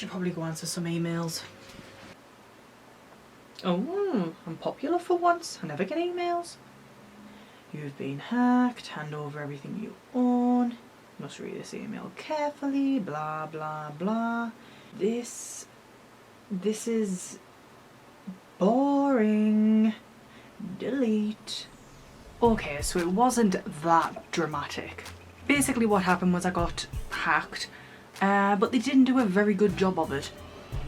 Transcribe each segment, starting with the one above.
Should probably go answer some emails. Oh, I'm popular for once. I never get emails. You've been hacked. Hand over everything you own. Must read this email carefully. Blah, blah, blah. This is boring. Delete. Okay, so it wasn't that dramatic. Basically what happened was I got hacked, but they didn't do a very good job of it.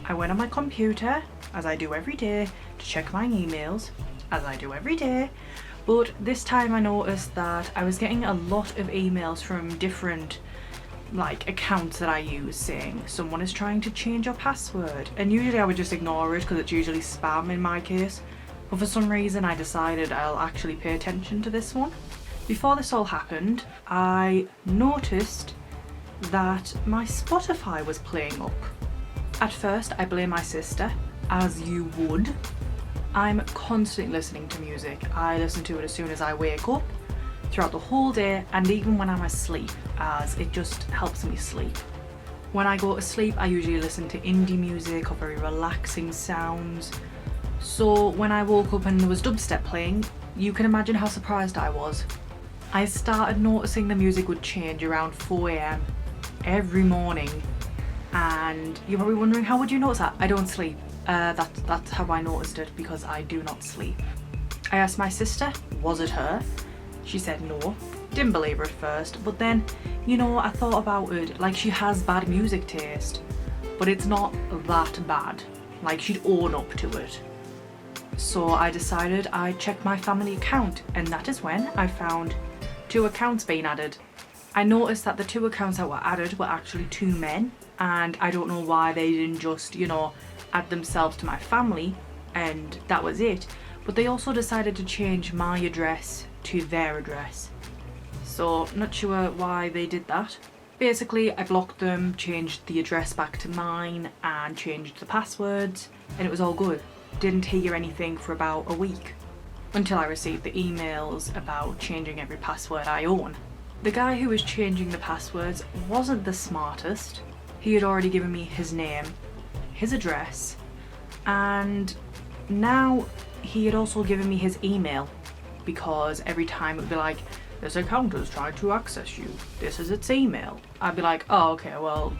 I went on my computer, as I do every day, to check my emails, as I do every day, but this time I noticed that I was getting a lot of emails from different accounts that I use saying someone is trying to change your password, and usually I would just ignore it because it's usually spam in my case, but for some reason I decided I'll actually pay attention to this one. Before this all happened, I noticed that my Spotify was playing up. At first I blame my sister, as you would. I'm constantly listening to music. I listen to it as soon as I wake up, throughout the whole day, and even when I'm asleep, as it just helps me sleep. When I go to sleep, I usually listen to indie music or very relaxing sounds. So when I woke up and there was dubstep playing, you can imagine how surprised I was. I started noticing the music would change around 4 AM every morning, and you're probably wondering, how would you notice that? I don't sleep. That's how I noticed it, because I do not sleep. I asked my sister, was it her? She said no. Didn't believe her at first, but then, I thought about it, she has bad music taste, but it's not that bad. She'd own up to it. So I decided I'd check my family account, and that is when I found 2 accounts being added. I noticed that the 2 accounts that were added were actually 2 men, and I don't know why they didn't just, add themselves to my family, and that was it. But they also decided to change my address to their address. So, not sure why they did that. Basically, I blocked them, changed the address back to mine, and changed the passwords, and it was all good. Didn't hear anything for about a week, until I received the emails about changing every password I own. The guy who was changing the passwords wasn't the smartest. He had already given me his name, his address, and now he had also given me his email, because every time it would be like, this account is trying to access you, this is its email. I'd be like, oh okay, well,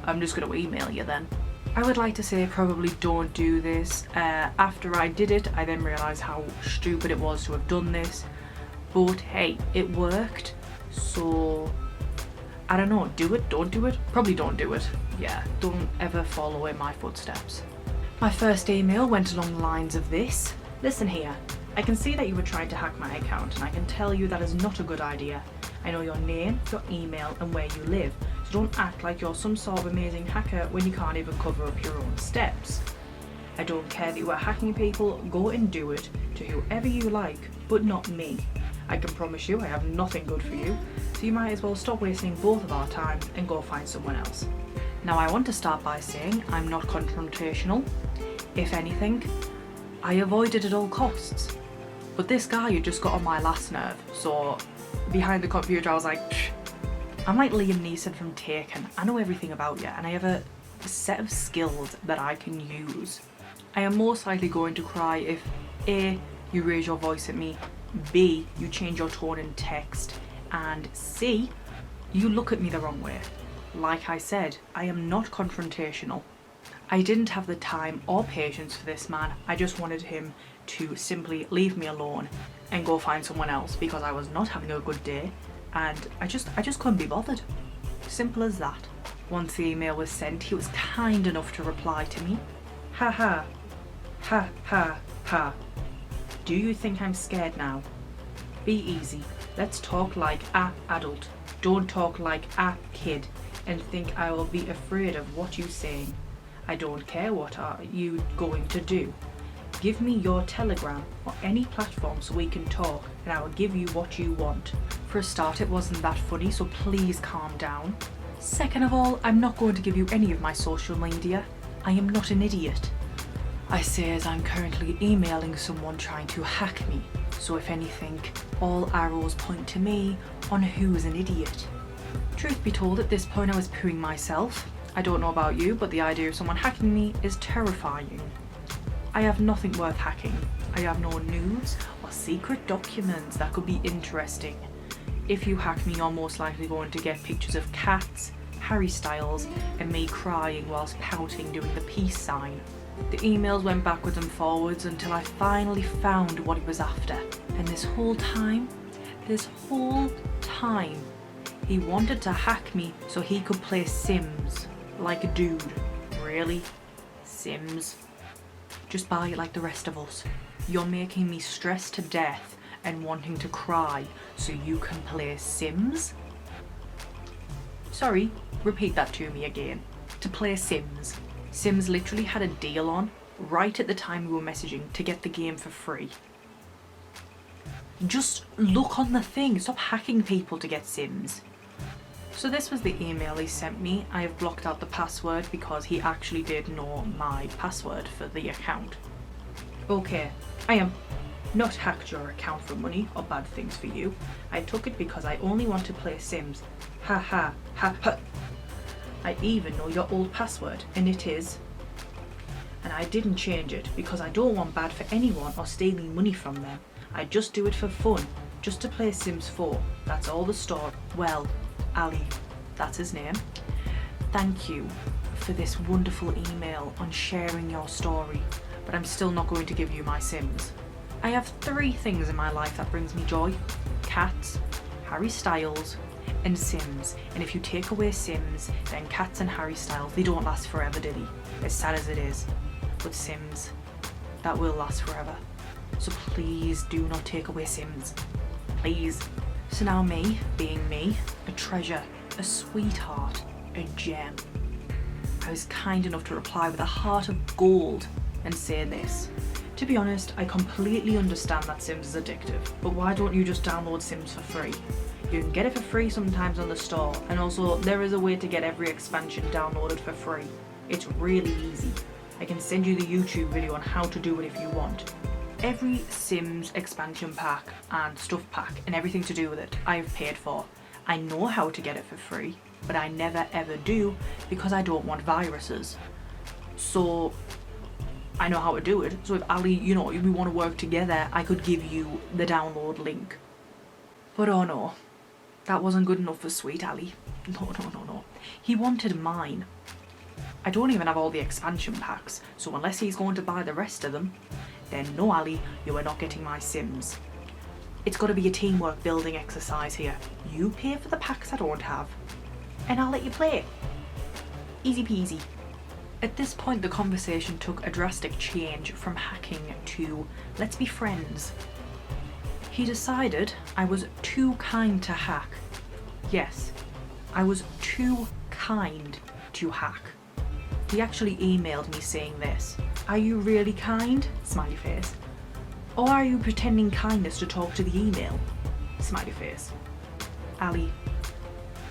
I'm just going to email you then. I would like to say probably don't do this. After I did it, I then realised how stupid it was to have done this, but hey, it worked, so I don't know, do it, don't do it? Probably don't do it. Yeah, don't ever follow in my footsteps. My first email went along the lines of this. Listen here, I can see that you were trying to hack my account, and I can tell you that is not a good idea. I know your name, your email, and where you live, so don't act like you're some sort of amazing hacker when you can't even cover up your own steps. I don't care that you are hacking people, go and do it to whoever you like, but not me. I can promise you I have nothing good for you, so you might as well stop wasting both of our time and go find someone else. Now I want to start by saying I'm not confrontational. If anything, I avoid it at all costs. But this guy had just got on my last nerve, so behind the computer I was like, psh. I'm like Liam Neeson from Taken. I know everything about you, and I have a set of skills that I can use. I am most likely going to cry if A, you raise your voice at me, B, you change your tone in text, and C, you look at me the wrong way. Like I said, I am not confrontational. I didn't have the time or patience for this man. I just wanted him to simply leave me alone and go find someone else, because I was not having a good day and I just couldn't be bothered. Simple as that. Once the email was sent, he was kind enough to reply to me. Ha ha. Ha ha ha. Do you think I'm scared now? Be easy. Let's talk like a adult. Don't talk like a kid and think I will be afraid of what you're saying. I don't care what are you going to do. Give me your Telegram or any platform so we can talk, and I will give you what you want. For a start, it wasn't that funny, so please calm down. Second of all, I'm not going to give you any of my social media. I am not an idiot. I say as I'm currently emailing someone trying to hack me, so if anything, all arrows point to me on who's an idiot. Truth be told, at this point I was pooing myself. I don't know about you, but the idea of someone hacking me is terrifying. I have nothing worth hacking. I have no nudes or secret documents that could be interesting. If you hack me, you're most likely going to get pictures of cats, Harry Styles, and me crying whilst pouting doing the peace sign. The emails went backwards and forwards until I finally found what he was after. And this whole time, he wanted to hack me so he could play Sims. Like a dude. Really? Sims? Just buy it like the rest of us. You're making me stressed to death and wanting to cry so you can play Sims? Sorry, repeat that to me again. To play Sims. Sims literally had a deal on right at the time we were messaging to get the game for free. Just look on the thing. Stop hacking people to get Sims. So this was the email he sent me. I have blocked out the password because he actually did know my password for the account. Okay, I am not hacked your account for money or bad things for you. I took it because I only want to play Sims. Ha ha ha ha. I even know your old password, and it is. And I didn't change it because I don't want bad for anyone or stealing money from them. I just do it for fun, just to play Sims 4. That's all the story. Well, Ali, that's his name. Thank you for this wonderful email on sharing your story, but I'm still not going to give you my Sims. I have 3 things in my life that brings me joy. Cats, Harry Styles, and Sims. And if you take away Sims, then cats and Harry Styles, they don't last forever, do they? As sad as it is. But Sims, that will last forever. So please do not take away Sims. Please. So now me, being me, a treasure, a sweetheart, a gem, I was kind enough to reply with a heart of gold and say this. To be honest, I completely understand that Sims is addictive, but why don't you just download Sims for free? You can get it for free sometimes on the store, and also there is a way to get every expansion downloaded for free. It's really easy. I can send you the YouTube video on how to do it if you want. Every Sims expansion pack and stuff pack and everything to do with it, I've paid for. I know how to get it for free, but I never ever do because I don't want viruses. So I know how to do it. So if Ali, if we want to work together, I could give you the download link. But oh no, that wasn't good enough for sweet Ali. No. He wanted mine. I don't even have all the expansion packs, so unless he's going to buy the rest of them, then no Ali, you are not getting my Sims. It's got to be a teamwork building exercise here. You pay for the packs I don't have, and I'll let you play. Easy peasy. At this point the conversation took a drastic change from hacking to let's be friends. He decided I was too kind to hack. Yes, I was too kind to hack. He actually emailed me saying this. Are you really kind? Smiley face. Or are you pretending kindness to talk to the email? Smiley face. Ali,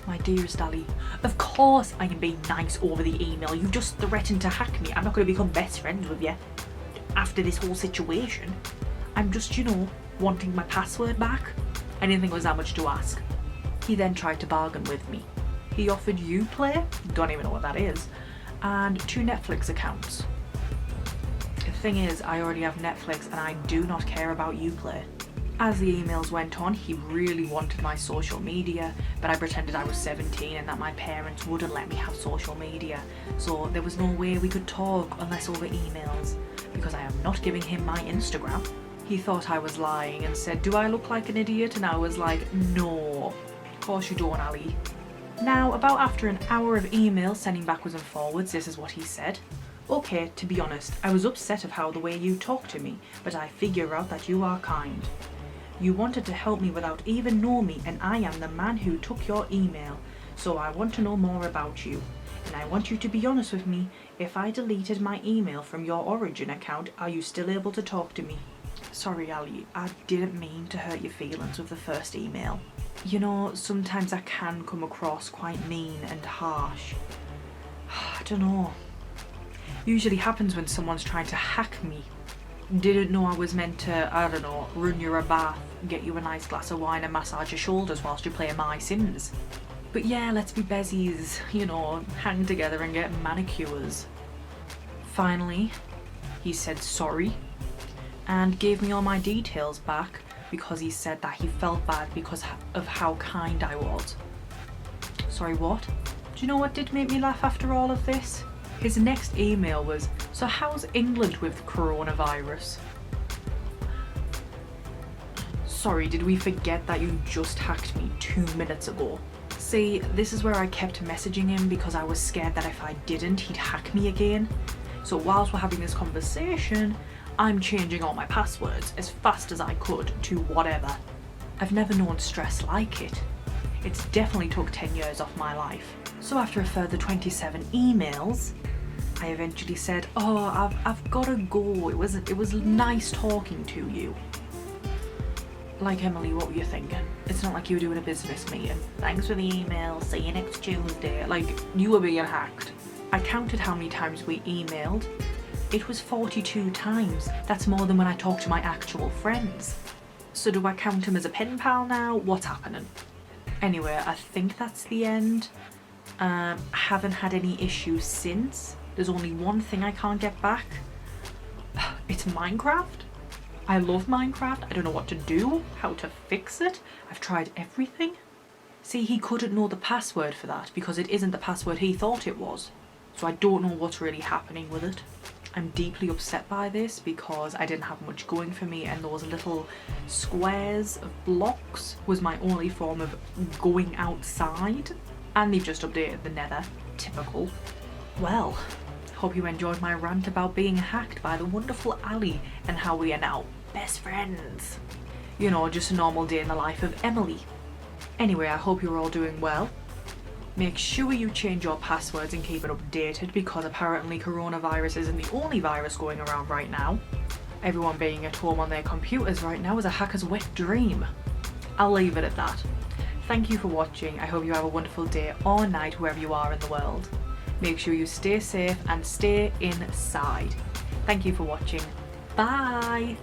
my dearest Ali, of course I am being nice over the email. You've just threatened to hack me. I'm not going to become best friends with you after this whole situation. I'm just, wanting my password back. I didn't think it was that much to ask. He then tried to bargain with me. He offered Uplay, don't even know what that is, and 2 Netflix accounts. The thing is, I already have Netflix and I do not care about Uplay. As the emails went on, he really wanted my social media, but I pretended I was 17 and that my parents wouldn't let me have social media, so there was no way we could talk unless over emails, because I am not giving him my Instagram. He thought I was lying and said, do I look like an idiot? And I was like, no, of course you don't, Ali. Now, about after an hour of emails sending backwards and forwards, this is what he said. Okay, to be honest, I was upset of how the way you talk to me, but I figure out that you are kind. You wanted to help me without even knowing me, and I am the man who took your email, so I want to know more about you. And I want you to be honest with me, if I deleted my email from your Origin account, are you still able to talk to me? Sorry Ali, I didn't mean to hurt your feelings with the first email. Sometimes I can come across quite mean and harsh. I don't know. Usually happens when someone's trying to hack me. Didn't know I was meant to, run you a bath, get you a nice glass of wine and massage your shoulders whilst you play My Sims. But yeah, let's be bezies, you know, hang together and get manicures. Finally, he said sorry and gave me all my details back because he said that he felt bad because of how kind I was. Sorry, what? Do you know what did make me laugh after all of this? His next email was, so how's England with coronavirus? Sorry, did we forget that you just hacked me 2 minutes ago? See, this is where I kept messaging him because I was scared that if I didn't, he'd hack me again. So whilst we're having this conversation, I'm changing all my passwords as fast as I could to whatever. I've never known stress like it. It's definitely took 10 years off my life. So after a further 27 emails, I eventually said, oh, I've gotta go. It was nice talking to you. Like, Emily, what were you thinking? It's not like you were doing a business meeting. Thanks for the email, see you next Tuesday. Like, you were being hacked. I counted how many times we emailed. It was 42 times. That's more than when I talk to my actual friends. So do I count him as a pen pal now? What's happening? Anyway, I think that's the end. I haven't had any issues since. There's only one thing I can't get back. It's Minecraft. I love Minecraft. I don't know what to do, how to fix it. I've tried everything. See, he couldn't know the password for that because it isn't the password he thought it was. So I don't know what's really happening with it. I'm deeply upset by this because I didn't have much going for me, and those little squares of blocks was my only form of going outside. And they've just updated the nether. Typical. Well, hope you enjoyed my rant about being hacked by the wonderful Ali and how we are now best friends. You know, just a normal day in the life of Emily. Anyway, I hope you're all doing well. Make sure you change your passwords and keep it updated because apparently coronavirus isn't the only virus going around right now. Everyone being at home on their computers right now is a hacker's wet dream. I'll leave it at that. Thank you for watching. I hope you have a wonderful day or night wherever you are in the world. Make sure you stay safe and stay inside. Thank you for watching. Bye!